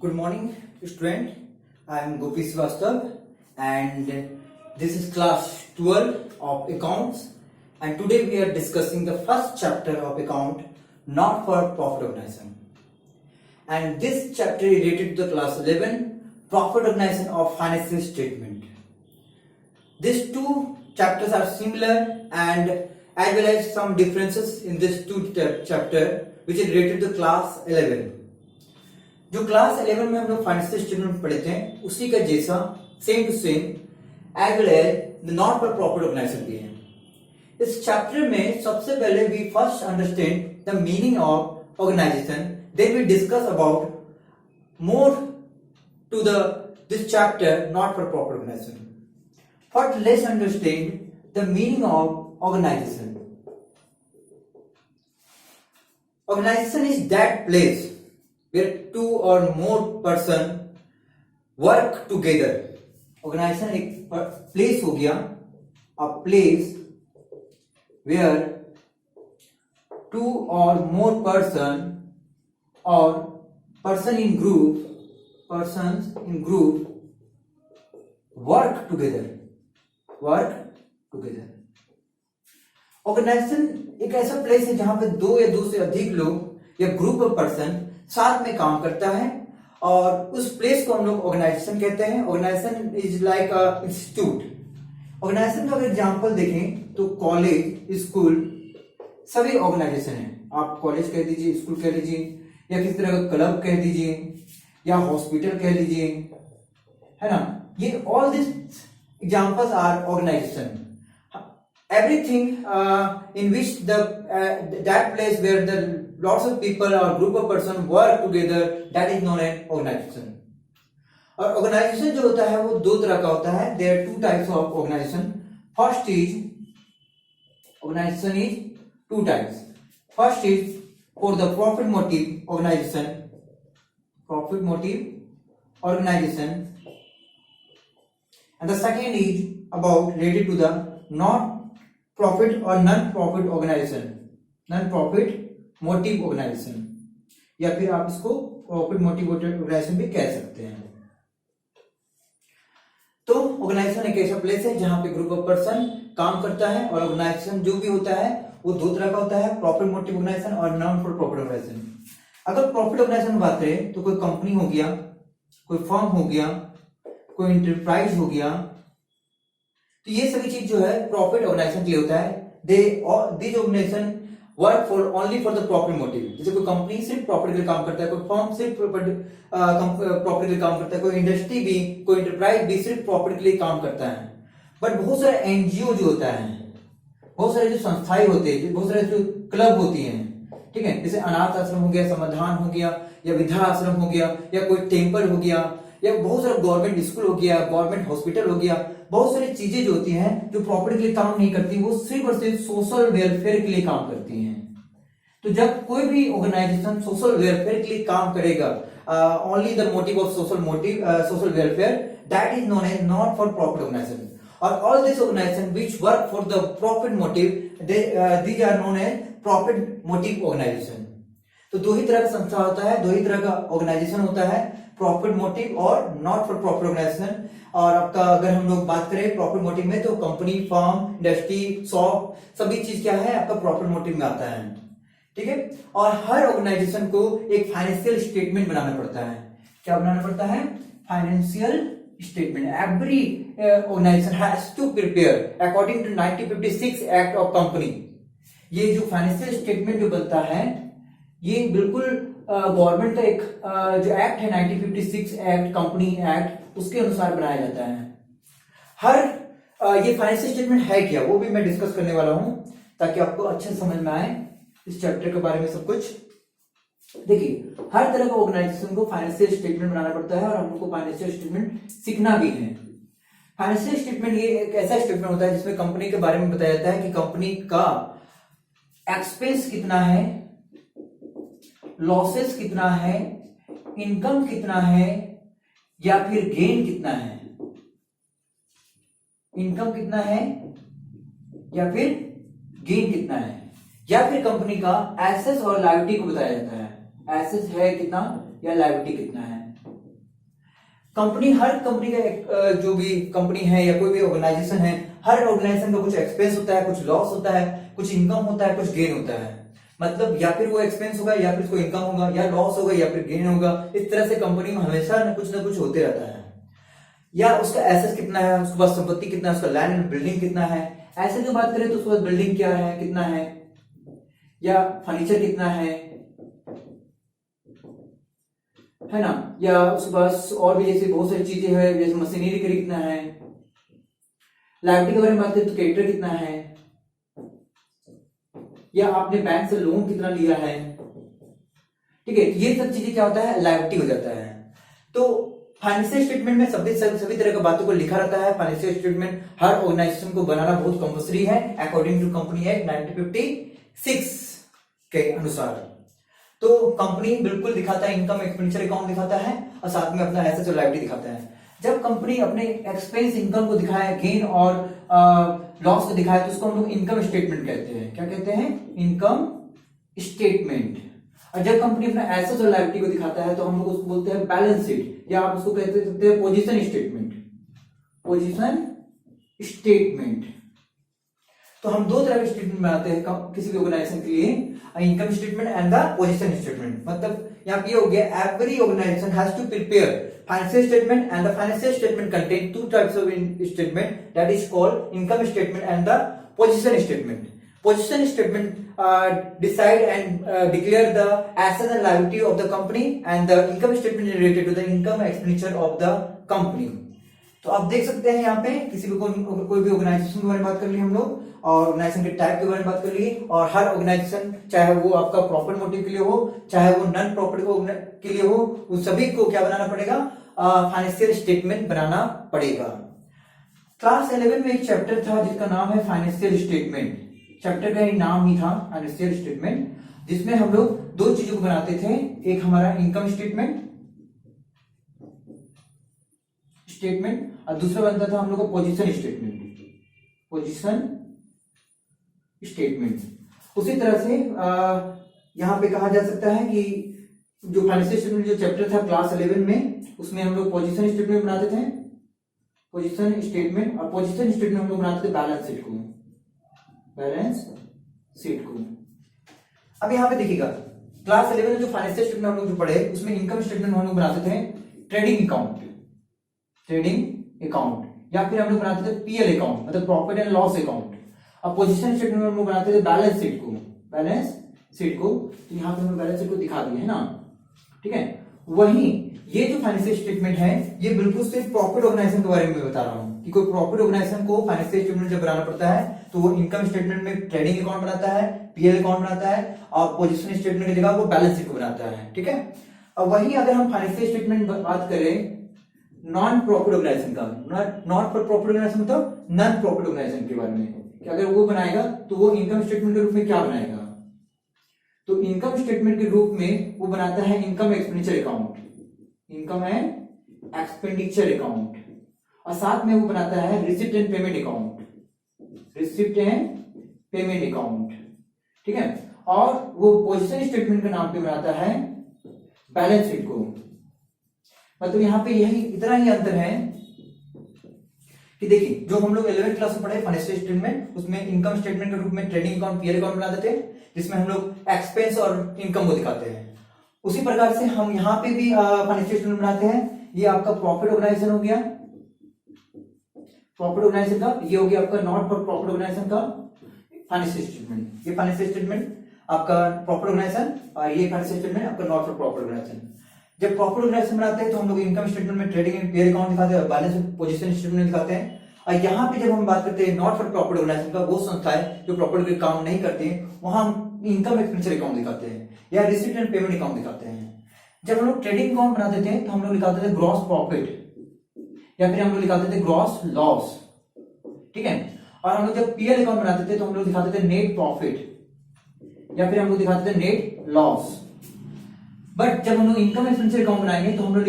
Good morning, student. I am Gopi Srivastav, and this is class 12 of accounts. And today we are discussing the first chapter of account, not for profit organization. And this chapter is related to the class 11, profit organization of financial statement. These two chapters are similar, and as well as some differences in this two chapter, which is related to class 11. जो class 11 में हम लोग financial statement पढ़े थे उसी का जैसा same to same as well as not for profit organization भी है। इस चैप्टर में सबसे पहले we first understand the meaning of organization, then we discuss about more to the this chapter not for profit organization. First let's understand the meaning of organization. Organization is that place where two or more person work together. Organization एक place हो गया, a place where two or more person or persons in group work together. Organization एक ऐसा place है जहां पे दो या दो से अधिक लोग या ग्रुप ऑफ पर्सन साथ में काम करता है और उस प्लेस को हम लोग ऑर्गेनाइजेशन कहते हैं। Organization is like a institute. Organization का अगर एग्जांपल देखें तो कॉलेज, स्कूल सभी ऑर्गेनाइजेशन है। आप कॉलेज कह दीजिए, स्कूल कह लीजिए, या किसी तरह का क्लब कह दीजिए, या हॉस्पिटल कह लीजिए, है ना। ये all this examples are organization. everything in which that place where the lots of people or group of person work together, that is known as organization. और organization जो होता है वो दो तरह का होता है। There are two types of organization. First is organization is two types. First is for the profit motive organization, and the second is about related to the not profit और non profit organisation, non profit motive organisation, या फिर आप इसको profit motive organisation भी कह सकते हैं। तो ऑर्गेनाइजेशन एक ऐसा प्लेस है जहां पे ग्रुप ऑफ पर्सन काम करता है, और ऑर्गेनाइजेशन जो भी होता है वो दो तरह का होता है, प्रॉफिट मोटिव ऑर्गेनाइजेशन और नॉन फॉर प्रॉफिट ऑर्गेनाइजेशन। अगर प्रॉफिट ऑर्गेनाइजेशन बात करें तो कोई कंपनी हो गया, कोई फर्म हो गया, कोई इंटरप्राइज हो गया, तो ये सभी चीज जो है प्रॉफिट ऑर्गेनाइजेशन के लिए होता है। This organization work for only for the profit motive. जैसे कोई कंपनी सिर्फ प्रॉफिट के लिए काम करता है, कोई फर्म सिर्फ प्रॉफिट के लिए काम करता है, कोई इंडस्ट्री भी, कोई इंटरप्राइज भी सिर्फ प्रॉफिट के लिए काम करता है। बट बहुत सारे एनजीओ जो होता है, बहुत सारे जो संस्थाएं होते हैं, बहुत सारे जो क्लब होती हैं, ठीक है, जैसे अनाथ आश्रम हो गया, समाधान हो गया, या वृद्धा आश्रम हो गया, या कोई टेम्पल हो गया, या बहुत सारा गवर्नमेंट स्कूल हो गया, गवर्नमेंट हॉस्पिटल हो गया। बहुत सारी चीजें जो होती हैं जो प्रॉफिट के लिए काम नहीं करती, वो सिर्फ और सिर्फ सोशल वेलफेयर के लिए काम करती हैं। तो जब कोई भी ऑर्गेनाइजेशन सोशल वेलफेयर के लिए काम करेगा, only the motive of social welfare, that is known as not for profit organisation. और all this organisation which work for the profit motive, these are known as profit motive organisation. तो दो ही तरह का संस्था होता है, दो ही तरह का ऑर्गेनाइजेशन होता है, प्रॉफिट मोटिव और नॉट फॉर प्रॉफिट ऑर्गेनाइजेशन। और आपका अगर हम लोग बात करें प्रॉफिट मोटिव में, तो कंपनी, फर्म, इंडस्ट्री, शॉप, सभी चीज क्या है आपका प्रॉफिट मोटिव में आता है, ठीक है। और हर ऑर्गेनाइजेशन को एक फाइनेंशियल स्टेटमेंट बनाना पड़ता है। क्या बनाना पड़ता है? Financial statement. Every organization has to prepare according to 1956 act of company. ये जो फाइनेंशियल स्टेटमेंट जो बनता है, ये बिल्कुल गवर्नमेंट का एक जो एक्ट है 1956 एक्ट, कंपनी एक्ट, उसके अनुसार बनाया जाता है। हर ये फाइनेंशियल स्टेटमेंट है क्या, वो भी मैं डिस्कस करने वाला हूं, ताकि आपको अच्छे समझ में आए इस चैप्टर के बारे में सब कुछ। देखिए, हर तरह का ऑर्गेनाइजेशन को फाइनेंशियल स्टेटमेंट बनाना पड़ता है, और हमको फाइनेंशियल स्टेटमेंट सीखना भी है। फाइनेंशियल स्टेटमेंट ये एक ऐसा स्टेटमेंट होता है जिसमें कंपनी के बारे में बताया जाता है कि कंपनी का एक्सपेंस कितना है, लॉसेस कितना है, इनकम कितना है, या फिर गेन कितना है। इनकम कितना है या फिर गेन कितना है, या फिर कंपनी का एसेट्स और लायबिलिटी को बताया जाता है। एसेट्स है कितना या लायबिलिटी कितना है। कंपनी, हर कंपनी का जो भी कंपनी है या कोई भी ऑर्गेनाइजेशन है, हर ऑर्गेनाइजेशन का कुछ एक्सपेंस होता है, कुछ लॉस होता है, कुछ इनकम होता है, कुछ गेन होता है। मतलब या फिर वो एक्सपेंस होगा या फिर उसको इनकम होगा, या लॉस होगा या फिर गेन होगा। इस तरह से कंपनी में हमेशा ना कुछ होते रहता है। या उसका एसेट कितना है, उसके पास संपत्ति कितना है, उसका लैंड एंड बिल्डिंग कितना है। ऐसे जो बात करें तो उसके पास बिल्डिंग क्या है, कितना है, या फर्नीचर कितना है ना, या उसके पास और भी जैसे बहुत सारी चीजें हैं, जैसे मशीनरी कितना है। लाइबिलिटी के बारे में बात करें तो क्रेडिटर कितना है, या आपने बैंक से लोन कितना लिया है। ठीक है, ये सब चीजें क्या होता है, लाइबिलिटी हो जाता है। तो फाइनेंशियल स्टेटमेंट में सभी तरह की बातों को लिखा रहता है। फाइनेंशियल स्टेटमेंट हर ऑर्गेनाइजेशन को बनाना बहुत कंपल्सरी है अकॉर्डिंग टू कंपनी एक्ट 1956 के अनुसार। तो कंपनी बिल्कुल दिखाता है, इनकम एक्सपेंडिचर अकाउंट दिखाता है और साथ में अपना एसेट और लायबिलिटी दिखाता है। जब कंपनी अपने एक्सपेंस इनकम को दिखाए, गेन और लॉस को दिखाए, तो उसको हम लोग इनकम स्टेटमेंट कहते हैं। क्या कहते हैं, इनकम स्टेटमेंट। और जब कंपनी अपना एसेट और लायबिलिटी को दिखाता है तो हम लोग उसको बोलते हैं बैलेंस शीट, या आप उसको कहते हैं पोजीशन स्टेटमेंट। Position statement. तो हम दो तरह के स्टेटमेंट बनाते हैं किसी भी ऑर्गेनाइजेशन के लिए, income statement and the position statement. मतलब यहाँ पे हो गया, every organization has to prepare financial statement, and the financial statement contain two types of statement, that is called income statement and the position statement. Position statement decide and declare the assets and liability of the company, and the income statement is related to the income expenditure of the company. तो आप देख सकते हैं यहाँ पे किसी भी कोई भी ऑर्गेनाइजेशन के बारे में बात कर ली हम लोग, और ऑर्गेनाइजेशन के टाइप के बारे में बात कर ली, और हर ऑर्गेनाइजेशन चाहे वो आपका प्रॉफिट मोटिव के लिए हो, चाहे वो नॉन प्रॉफिट के लिए हो, उन सभी को क्या बनाना पड़ेगा, फाइनेंशियल स्टेटमेंट बनाना पड़ेगा। क्लास 11 में एक चैप्टर था जिसका नाम है फाइनेंशियल स्टेटमेंट। चैप्टर का नाम ही था फाइनेंशियल स्टेटमेंट, जिसमें हम लोग दो चीजों को बनाते थे। एक हमारा इनकम स्टेटमेंट और दूसरा बनता था हम लोग का पोजीशन स्टेटमेंट। Position statement. उसी तरह से यहां पे कहा जा सकता है कि जो फाइनेंशियल स्टेटमेंट जो चैप्टर था क्लास 11 में, उसमें हम लोग पोजीशन स्टेटमेंट बनाते थे। पोजीशन स्टेटमेंट और पोजीशन स्टेटमेंट हम लोग बनाते थे बैलेंस शीट को। बैलेंस शीट को। अब यहाँ पे देखिएगा, क्लास 11 में जो फाइनेंशियल स्टेटमेंट हम लोग जो पढ़े, उसमें इनकम स्टेटमेंट हम लोग बनाते थे ट्रेडिंग अकाउंट, या फिर हम लोग बनाते थे पीएल अकाउंट, मतलब प्रॉफिट एंड लॉस अकाउंट। अब पोजीशन स्टेटमेंट हम लोग बनाते थे बैलेंस शीट को। तो यहाँ पे हम बैलेंस शीट को दिखा दिए है ना, ठीक है। वहीं ये जो फाइनेंशियल स्टेटमेंट है, ये बिल्कुल सिर्फ प्रॉफिट ऑर्गेनाइजेशन के बारे में बता रहा हूं कि कोई प्रॉफिट ऑर्गेनाइजेशन को फाइनेंशियल स्टेटमेंट जब बनाना पड़ता है तो वो इनकम स्टेटमेंट में ट्रेडिंग अकाउंट बनाता है, पीएल अकाउंट बनाता है, और पोजीशन स्टेटमेंट की जगह वो बैलेंस शीट को बनाता है, ठीक है। अब वहीं अगर हम फाइनेंशियल स्टेटमेंट बात करें नॉन प्रॉफिट ऑर्गेनाइजेशन का, नॉट फॉर प्रॉफिट ऑर्गेनाइजेशन मतलब नॉन प्रॉफिट ऑर्गेनाइजेशन के बारे में, कि अगर वो बनाएगा तो वो इनकम स्टेटमेंट के रूप में क्या बनाएगा, तो इनकम स्टेटमेंट के रूप में वो बनाता है income expenditure account, income and expenditure account, और साथ में वो बनाता है receipt and payment account, receipt and payment account, ठीक है। और वो पोजीशन स्टेटमेंट के नाम पे बनाता है बैलेंस शीट को। मतलब यहाँ पे यही इतना ही अंतर है कि देखिए, जो हम लोग 11th क्लास में पढ़े फाइनेंशियल स्टेटमेंट, उसमें इनकम स्टेटमेंट के रूप में ट्रेडिंग अकाउंट, पीएल अकाउंट बनाते थे, जिसमें हम लोग एक्सपेंस और इनकम को दिखाते हैं। उसी प्रकार से हम यहाँ पे भी फाइनेंशियल स्टेटमेंट बनाते हैं। ये आपका प्रॉफिट ऑर्गेनाइजेशन हो गया, प्रॉफिट ऑर्गेनाइजेशन का, ये हो गया आपका नॉट फॉर प्रॉफिट ऑर्गेनाइजेशन का फाइनेंशियल स्टेटमेंट। ये फाइनेंशियल स्टेटमेंट आपका प्रॉफिट ऑर्गेनाइजेशन, और ये फाइनेंशियल स्टेटमेंट आपका नॉट फॉर प्रॉफिट ऑर्गेनाइजेशन। जब प्रॉफिट ऑर्गेनाइजेशन बनाते हैं तो हम लोग इनकम स्टेटमेंट में ट्रेडिंग एंड पीएल अकाउंट दिखाते हैं, बैलेंस पोजीशन स्टेटमेंट दिखाते हैं। और यहाँ पे जब हम बात करते हैं नॉट फॉर प्रॉफिट ऑर्गेनाइजेशन का, वो संस्थाएं जो प्रॉफिट के काम नहीं करती हैं, वहां हम इनकम एक्सपेंडिचर अकाउंट दिखाते हैं या रिसिप्ट एंड पेमेंट अकाउंट दिखाते हैं। जब हम लोग ट्रेडिंग अकाउंट बनाते थे तो हम लोग दिखाते थे ग्रॉस प्रॉफिट, या फिर हम लोग दिखाते थे ग्रॉस लॉस, ठीक है। और हम लोग जब पीएल अकाउंट बनाते थे तो हम लोग दिखाते थे नेट प्रॉफिट, या फिर हम लोग दिखाते थे नेट लॉस। बट जब हम लोग इनकम एक्सपेंडिचर अकाउंट बनाएंगे तो हम लोग